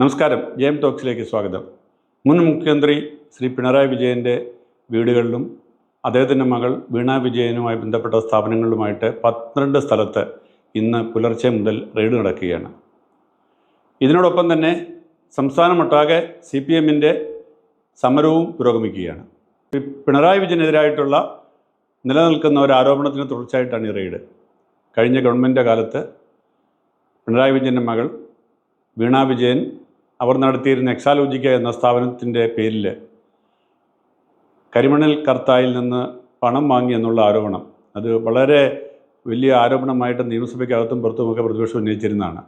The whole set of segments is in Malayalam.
നമസ്കാരം. ജെഎം ടോക്സിലേക്ക് സ്വാഗതം. മുൻ മുഖ്യമന്ത്രി ശ്രീ പിണറായി വിജയൻ്റെ വീടുകളിലും അദ്ദേഹത്തിൻ്റെ മകൾ വീണ വിജയനുമായി ബന്ധപ്പെട്ട സ്ഥാപനങ്ങളിലുമായിട്ട് 12 സ്ഥലത്ത് ഇന്ന് പുലർച്ചെ മുതൽ റെയ്ഡ് നടക്കുകയാണ്. ഇതിനോടൊപ്പം തന്നെ സംസ്ഥാനമൊട്ടാകെ CPMൻ്റെ സമരവും പുരോഗമിക്കുകയാണ്. പിണറായി വിജയനെതിരായിട്ടുള്ള നിലനിൽക്കുന്ന ഒരു ആരോപണത്തിന് തുടർച്ചയായിട്ടാണ് ഈ റെയ്ഡ്. കഴിഞ്ഞ ഗവൺമെൻറ് കാലത്ത് പിണറായി വിജയൻ്റെ മകൾ വീണ വിജയൻ അവർ നടത്തിയിരുന്ന എക്സാലോജിക്ക എന്ന സ്ഥാപനത്തിൻ്റെ പേരിൽ കരിമണൽ കർത്തായിൽ നിന്ന് പണം വാങ്ങി എന്നുള്ള ആരോപണം, അത് വളരെ വലിയ ആരോപണമായിട്ട് നിയമസഭയ്ക്കകത്തും പുറത്തുമൊക്കെ പ്രതിപക്ഷം ഉന്നയിച്ചിരുന്നതാണ്.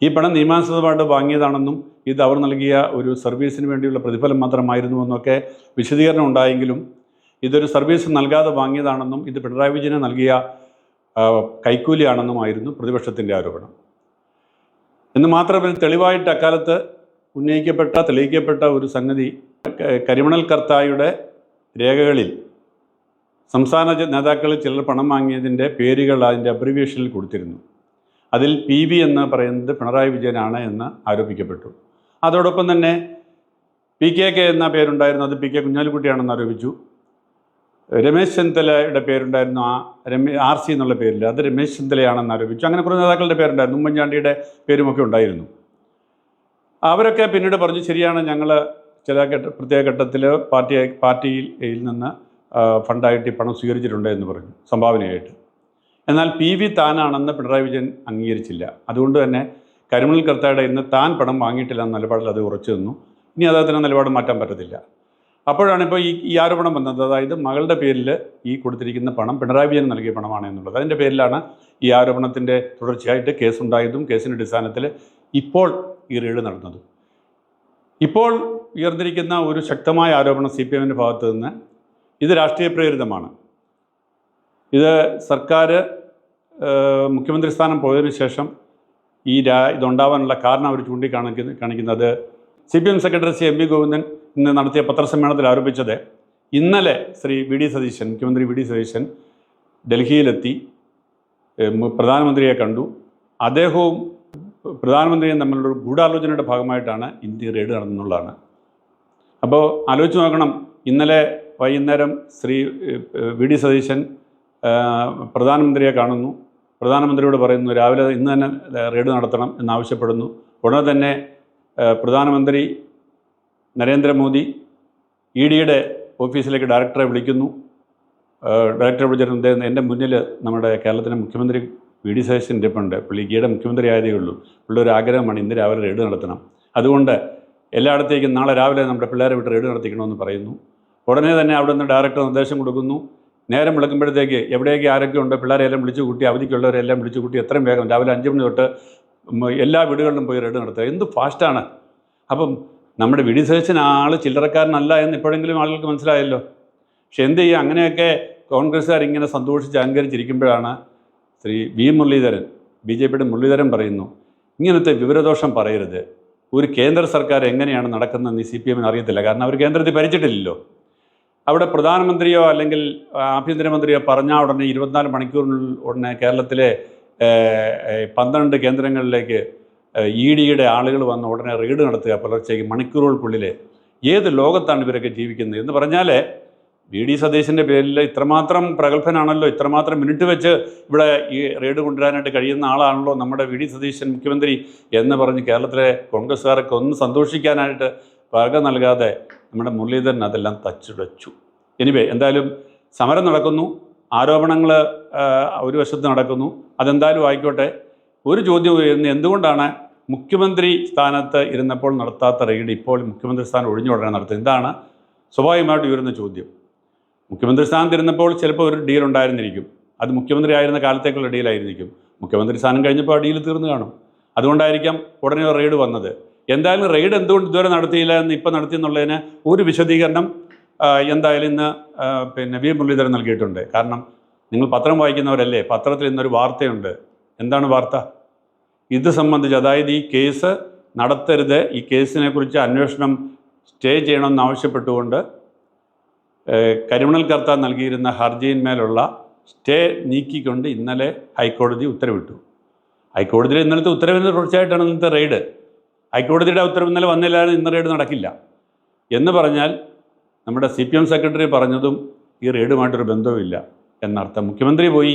ഈ പണം നിയമാനുസൃതമായിട്ട് വാങ്ങിയതാണെന്നും ഇത് അവർ നൽകിയ ഒരു സർവീസിന് വേണ്ടിയുള്ള പ്രതിഫലം മാത്രമായിരുന്നുവെന്നൊക്കെ വിശദീകരണം ഉണ്ടായെങ്കിലും ഇതൊരു സർവീസ് നൽകാതെ വാങ്ങിയതാണെന്നും ഇത് പിണറായി വിജയന് നൽകിയ കൈക്കൂലിയാണെന്നുമായിരുന്നു പ്രതിപക്ഷത്തിൻ്റെ ആരോപണം. എന്ന് മാത്രമല്ല, തെളിവായിട്ട് അക്കാലത്ത് തെളിയിക്കപ്പെട്ട ഒരു സംഗതി, കരിമണൽ കർത്തായുടെ രേഖകളിൽ സംസ്ഥാന നേതാക്കളിൽ ചിലർ പണം വാങ്ങിയതിൻ്റെ പേരുകൾ അതിൻ്റെ അബ്രിവിയേഷനിൽ കൊടുത്തിരുന്നു. അതിൽ PV എന്ന് പറയുന്നത് പിണറായി വിജയനാണ് എന്ന് ആരോപിക്കപ്പെട്ടു. അതോടൊപ്പം തന്നെ PKK എന്ന പേരുണ്ടായിരുന്നു, അത് PK കുഞ്ഞാലിക്കുട്ടിയാണെന്ന് ആരോപിച്ചു. രമേശ് ചെന്നിത്തലയുടെ പേരുണ്ടായിരുന്നു, RC എന്നുള്ള പേരിൽ, അത് രമേശ് ചെന്നിത്തലയാണെന്ന് ആരോപിച്ചു. അങ്ങനെ കുറേ നേതാക്കളുടെ പേരുണ്ടായിരുന്നു, ഉമ്മൻചാണ്ടിയുടെ പേരുമൊക്കെ ഉണ്ടായിരുന്നു. അവരൊക്കെ പിന്നീട് പറഞ്ഞു, ശരിയാണ്, ഞങ്ങൾ ചില പ്രത്യേക ഘട്ടത്തിൽ പാർട്ടിയിൽ നിന്ന് ഫണ്ടായിട്ട് ഈ പണം സ്വീകരിച്ചിട്ടുണ്ട് എന്ന് പറഞ്ഞു, സംഭാവനയായിട്ട്. എന്നാൽ PV താനാണെന്ന് പിണറായി വിജയൻ അംഗീകരിച്ചില്ല. അതുകൊണ്ട് തന്നെ കരിമണൽ കർത്തായുടെ ഇന്ന് താൻ പണം വാങ്ങിയിട്ടില്ല എന്ന നിലപാടിൽ അത് ഉറച്ചു നിന്നു. ഇനി അദ്ദേഹത്തിന് നിലപാട് മാറ്റാൻ പറ്റത്തില്ല. അപ്പോഴാണ് ഇപ്പോൾ ഈ ആരോപണം വന്നത്. അതായത് മകളുടെ പേരിൽ ഈ കൊടുത്തിരിക്കുന്ന പണം പിണറായി വിജയൻ നൽകിയ പണമാണ് എന്നുള്ളത്. അതിൻ്റെ പേരിലാണ് ഈ ആരോപണത്തിൻ്റെ തുടർച്ചയായിട്ട് കേസുണ്ടായതും കേസിൻ്റെ അടിസ്ഥാനത്തിൽ ഇപ്പോൾ ഈ റെയ്ഡ് നടന്നത്. ഇപ്പോൾ ഉയർന്നിരിക്കുന്ന ഒരു ശക്തമായ ആരോപണം CPMൻ്റെ ഭാഗത്തു നിന്ന്, ഇത് രാഷ്ട്രീയ പ്രേരിതമാണ്. ഇത് സർക്കാർ മുഖ്യമന്ത്രി സ്ഥാനം പോയതിനു ശേഷം ഇതുണ്ടാവാനുള്ള കാരണം അവർ കാണിക്കുന്നത് CPM സെക്രട്ടറി MV ഗോവിന്ദൻ ഇന്ന് നടത്തിയ പത്രസമ്മേളനത്തിൽ ആരോപിച്ചത്, ഇന്നലെ മുഖ്യമന്ത്രി വി ഡി സതീശൻ ഡൽഹിയിലെത്തി പ്രധാനമന്ത്രിയെ കണ്ടു. അദ്ദേഹവും പ്രധാനമന്ത്രിയും തമ്മിലുള്ള ഗൂഢാലോചനയുടെ ഭാഗമായിട്ടാണ് ഇന്ത്യ റെയ്ഡ് നടന്നുള്ളതാണ്. അപ്പോൾ ആലോചിച്ച് നോക്കണം, ഇന്നലെ വൈകുന്നേരം വി ഡി സതീശൻ പ്രധാനമന്ത്രിയെ കാണുന്നു, പ്രധാനമന്ത്രിയോട് പറയുന്നു രാവിലെ ഇന്ന് തന്നെ റെയ്ഡ് നടത്തണം എന്നാവശ്യപ്പെടുന്നു. ഉടനെ തന്നെ പ്രധാനമന്ത്രി നരേന്ദ്രമോദി EDയുടെ ഓഫീസിലേക്ക് ഡയറക്ടറെ വിളിക്കുന്നു. ഡയറക്ടറെ വിളിച്ചിട്ട് എൻ്റെ മുന്നിൽ നമ്മുടെ കേരളത്തിലെ മുഖ്യമന്ത്രി വി ഡി സതീശൻ ഇരിപ്പുണ്ട്, പുള്ളി ഈയിടെ മുഖ്യമന്ത്രി ആയതേ ഉള്ളൂ, പുള്ളിയുടെ ഒരു ആഗ്രഹമാണ് ഇന്ന് രാവിലെ റെയ്ഡ് നടത്തണം, അതുകൊണ്ട് എല്ലായിടത്തേക്കും നാളെ രാവിലെ നമ്മുടെ പിള്ളേരെ വിട്ട് റെയ്ഡ് നടത്തിക്കണമെന്ന് പറയുന്നു. ഉടനെ തന്നെ അവിടെ നിന്ന് ഡയറക്ടർ നിർദ്ദേശം കൊടുക്കുന്നു. നേരം വിളക്കുമ്പോഴത്തേക്ക് എവിടെയൊക്കെ ആരൊക്കെ ഉണ്ട് പിള്ളേരെല്ലാം വിളിച്ചു കൂട്ടി, അവധിക്കുള്ളവരെല്ലാം വിളിച്ചു കൂട്ടി എത്രയും വേഗം രാവിലെ 5 മണി തൊട്ട് എല്ലാ വീടുകളിലും പോയി റെയ്ഡ് നടത്തുക. എന്ത് ഫാസ്റ്റാണ്! അപ്പം നമ്മുടെ വി ഡി സതീശൻ ആൾ ചില്ലറക്കാരനല്ല എന്ന് ഇപ്പോഴെങ്കിലും ആളുകൾക്ക് മനസ്സിലായല്ലോ. പക്ഷെ എന്ത് ചെയ്യുക, അങ്ങനെയൊക്കെ കോൺഗ്രസ്സുകാരിങ്ങനെ സന്തോഷിച്ച് അലങ്കരിച്ചിരിക്കുമ്പോഴാണ് V മുരളീധരൻ, BJPയുടെ മുരളീധരൻ പറയുന്നു, ഇങ്ങനത്തെ വിവരദോഷം പറയരുത്, ഒരു കേന്ദ്ര സർക്കാർ എങ്ങനെയാണ് നടക്കുന്നതെന്ന് CPMന് അറിയത്തില്ല, കാരണം അവർ കേന്ദ്രത്തിൽ ഭരിച്ചിട്ടില്ലല്ലോ. അവിടെ പ്രധാനമന്ത്രിയോ അല്ലെങ്കിൽ ആഭ്യന്തരമന്ത്രിയോ പറഞ്ഞാൽ ഉടനെ 24 മണിക്കൂറിനുള്ളിൽ ഉടനെ കേരളത്തിലെ 12 കേന്ദ്രങ്ങളിലേക്ക് EDയുടെ ആളുകൾ വന്ന് ഉടനെ റെയ്ഡ് നടത്തുക പുലർച്ചയ്ക്ക് മണിക്കൂറുകൾക്കുള്ളിൽ. ഏത് ലോകത്താണ് ഇവരൊക്കെ ജീവിക്കുന്നത് എന്ന് പറഞ്ഞാൽ, വി ഡി സതീശൻ്റെ പേരിൽ ഇത്രമാത്രം പ്രഗത്ഭനാണല്ലോ, ഇത്രമാത്രം മിനിറ്റ് വെച്ച് ഇവിടെ ഈ റെയ്ഡ് കൊണ്ടുവരാനായിട്ട് കഴിയുന്ന ആളാണല്ലോ നമ്മുടെ വി ഡി സതീശൻ മുഖ്യമന്ത്രി എന്ന് പറഞ്ഞ് കേരളത്തിലെ കോൺഗ്രസ്സുകാരൊക്കെ ഒന്ന് സന്തോഷിക്കാനായിട്ട് വക നൽകാതെ നമ്മുടെ മുരളീധരൻ അതെല്ലാം തച്ചുടച്ചു. എന്തായാലും സമരം നടക്കുന്നു, ആരോപണങ്ങൾ ഒരു വശത്ത് നടക്കുന്നു, അതെന്തായാലും ആയിക്കോട്ടെ. ഒരു ചോദ്യം ഉയർന്ന്, എന്തുകൊണ്ടാണ് മുഖ്യമന്ത്രി സ്ഥാനത്ത് ഇരുന്നപ്പോൾ നടത്താത്ത റെയ്ഡ് ഇപ്പോൾ മുഖ്യമന്ത്രി സ്ഥാനം ഒഴിഞ്ഞു ഉടനെ നടത്തുന്നത്? ഇതാണ് സ്വാഭാവികമായിട്ട് ഉയരുന്ന ചോദ്യം. മുഖ്യമന്ത്രി സ്ഥാനത്ത് ഇരുന്നപ്പോൾ ചിലപ്പോൾ ഒരു ഡീൽ ഉണ്ടായിരുന്നിരിക്കും, അത് മുഖ്യമന്ത്രി ആയിരുന്ന കാലത്തേക്കുള്ള ഡീലായിരുന്നിരിക്കും. മുഖ്യമന്ത്രി സ്ഥാനം കഴിഞ്ഞപ്പോൾ ആ ഡീൽ തീർന്നു കാണും, അതുകൊണ്ടായിരിക്കാം ഉടനെ ഒരു റെയ്ഡ് വന്നത്. എന്തായാലും റെയ്ഡ് എന്തുകൊണ്ട് ഇതുവരെ നടത്തിയില്ല എന്ന് ഇപ്പം നടത്തിയെന്നുള്ളതിന് ഒരു വിശദീകരണം എന്തായാലും ഇന്ന് V മുരളീധരൻ നൽകിയിട്ടുണ്ട്. കാരണം നിങ്ങൾ പത്രം വായിക്കുന്നവരല്ലേ, പത്രത്തിൽ ഇന്നൊരു വാർത്തയുണ്ട്. എന്താണ് വാർത്ത? ഇത് സംബന്ധിച്ച്, അതായത് ഈ കേസ് നടത്തരുത്, ഈ കേസിനെക്കുറിച്ച് അന്വേഷണം സ്റ്റേ ചെയ്യണമെന്നാവശ്യപ്പെട്ടുകൊണ്ട് കരിമണൽ കർത്ത നൽകിയിരുന്ന ഹർജിയിന്മേലുള്ള സ്റ്റേ നീക്കിക്കൊണ്ട് ഇന്നലെ ഹൈക്കോടതി ഉത്തരവിട്ടു. ഹൈക്കോടതിയിൽ ഇന്നലത്തെ ഉത്തരവിന് തുടർച്ചയായിട്ടാണ് ഇന്നത്തെ റെയ്ഡ്. ഹൈക്കോടതിയുടെ ഉത്തരവ് ഇന്നലെ വന്നില്ലാതെ ഇന്ന് റെയ്ഡ് നടക്കില്ല എന്ന് പറഞ്ഞാൽ നമ്മുടെ CPM സെക്രട്ടറി പറഞ്ഞതും ഈ റെയ്ഡുമായിട്ടൊരു ബന്ധവുമില്ല എന്നർത്ഥം. മുഖ്യമന്ത്രി പോയി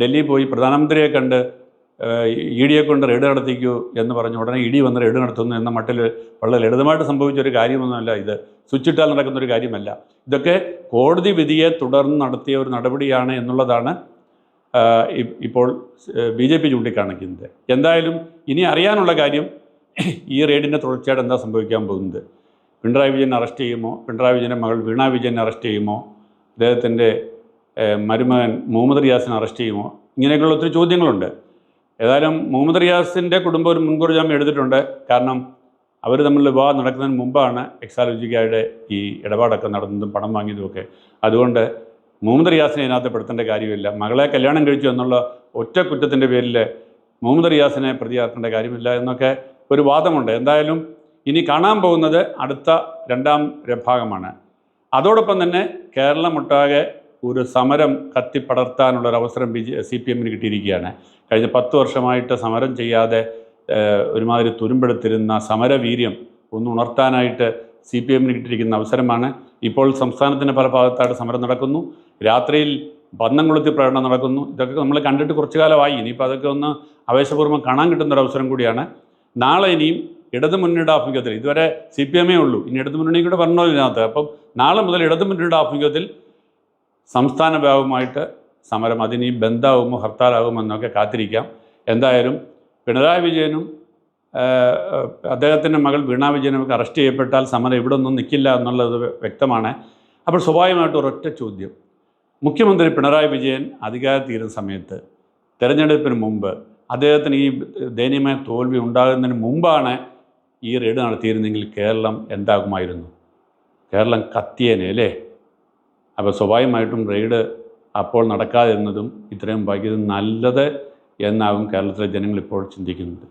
ഡൽഹിയിൽ പോയി പ്രധാനമന്ത്രിയെ കണ്ട് ED കൊണ്ട് റെയ്ഡ് നടത്തിക്കൂ എന്ന് പറഞ്ഞ് ഉടനെ ED വന്ന് റെയ്ഡ് നടത്തുന്നു എന്ന മട്ടിൽ വളരെ ലളിതമായിട്ട് സംഭവിച്ചൊരു കാര്യമൊന്നുമല്ല ഇത്. സ്വിച്ചിട്ടാൽ നടക്കുന്നൊരു കാര്യമല്ല. ഇതൊക്കെ കോടതി വിധിയെ തുടർന്ന് നടത്തിയ ഒരു നടപടിയാണ് എന്നുള്ളതാണ് ഇപ്പോൾ BJP ചൂണ്ടിക്കാണിക്കുന്നത്. എന്തായാലും ഇനി അറിയാനുള്ള കാര്യം ഈ റെയ്ഡിൻ്റെ തുടർച്ചയായിട്ട് എന്താ സംഭവിക്കാൻ പോകുന്നത്. പിണറായി വിജയനെ അറസ്റ്റ് ചെയ്യുമോ, പിണറായി വിജയൻ്റെ മകൾ വീണ വിജയനെ അറസ്റ്റ് ചെയ്യുമോ, അദ്ദേഹത്തിൻ്റെ മരുമകൻ മുഹമ്മദ് റിയാസിനെ അറസ്റ്റ് ചെയ്യുമോ, ഇങ്ങനെയൊക്കെയുള്ള ഒത്തിരി ചോദ്യങ്ങളുണ്ട്. ഏതായാലും മുഹമ്മദ് റിയാസിൻ്റെ കുടുംബം ഒരു മുൻകൂർ ജാമ്യം എടുത്തിട്ടുണ്ട്. കാരണം അവർ തമ്മിൽ വിവാഹം നടക്കുന്നതിന് മുമ്പാണ് എക്സാലോജിക്കയുടെ ഈ ഇടപാടൊക്കെ നടന്നതും പണം വാങ്ങിയതുമൊക്കെ. അതുകൊണ്ട് മുഹമ്മദ് റിയാസിനെ ഇതിനകത്ത് പെടുത്തേണ്ട കാര്യമില്ല. മകളെ കല്യാണം കഴിച്ചു എന്നുള്ള ഒറ്റ കുറ്റത്തിൻ്റെ പേരിൽ മുഹമ്മദ് റിയാസിനെ പ്രതിയാക്കേണ്ട കാര്യമില്ല എന്നൊക്കെ ഒരു വാദമുണ്ട്. എന്തായാലും ഇനി കാണാൻ പോകുന്നത് അടുത്ത രണ്ടാം ഭാഗമാണ്. അതോടൊപ്പം തന്നെ കേരളമൊട്ടാകെ ഒരു സമരം കത്തിപ്പടർത്താനുള്ളൊരവസരം CPM-ന് കിട്ടിയിരിക്കുകയാണ്. കഴിഞ്ഞ 10 വർഷമായിട്ട് സമരം ചെയ്യാതെ ഒരുമാതിരി തുരുമ്പെടുത്തിരുന്ന സമരവീര്യം ഒന്ന് ഉണർത്താനായിട്ട് CPM-ന് കിട്ടിയിരിക്കുന്ന അവസരമാണ്. ഇപ്പോൾ സംസ്ഥാനത്തിൻ്റെ പല ഭാഗത്തായിട്ട് സമരം നടക്കുന്നു. രാത്രിയിൽ പന്തം കൊളുത്തി പ്രകടനം നടക്കുന്നു. ഇതൊക്കെ നമ്മൾ കണ്ടിട്ട് കുറച്ചു കാലമായി. ഇനിയിപ്പോൾ അതൊക്കെ ഒന്ന് ആവേശപൂർവ്വം കാണാൻ കിട്ടുന്നൊരവസരം കൂടിയാണ്. നാളെ ഇനിയും ഇടതുമുന്നണിയുടെ ആഭിമുഖ്യത്തിൽ, ഇതുവരെ CPM-ഏ ഉള്ളൂ, ഇനി ഇടതുമുന്നണി കൂടെ പറഞ്ഞോ ഇതിനകത്ത്. അപ്പം നാളെ മുതൽ ഇടതുമുന്നണിയുടെ ആഭിമുഖ്യത്തിൽ സംസ്ഥാന വ്യാപകമായിട്ട് സമരം, അതിനി ബന്ദാവുമോ ഹർത്താലാകുമോ എന്നൊക്കെ കാത്തിരിക്കാം. എന്തായാലും പിണറായി വിജയനും അദ്ദേഹത്തിൻ്റെ മകൾ വീണ വിജയനുമൊക്കെ അറസ്റ്റ് ചെയ്യപ്പെട്ടാൽ സമരം ഇവിടെ ഒന്നും നിൽക്കില്ല എന്നുള്ളത് വ്യക്തമാണ്. അപ്പോൾ സ്വാഭാവികമായിട്ട് ഒരൊറ്റ ചോദ്യം, മുഖ്യമന്ത്രി പിണറായി വിജയൻ അധികാരത്തിൽ തീരുന്ന സമയത്ത് തെരഞ്ഞെടുപ്പിന് മുമ്പ് അദ്ദേഹത്തിന് ഈ ദയനീയമായ തോൽവി ഉണ്ടാകുന്നതിന് മുമ്പാണ് ഈ റെയ്ഡ് നടത്തിയിരുന്നെങ്കിൽ കേരളം എന്താകുമായിരുന്നു? കേരളം കത്തിയേനെ അല്ലേ? അപ്പോൾ സ്വാഭാവികമായിട്ടും റെയ്ഡ് അപ്പോൾ നടക്കാതിരുന്നതും ഇത്രയും വൈകിയത് നല്ലത് എന്നാകും കേരളത്തിലെ ജനങ്ങൾ ഇപ്പോൾ ചിന്തിക്കുന്നത്.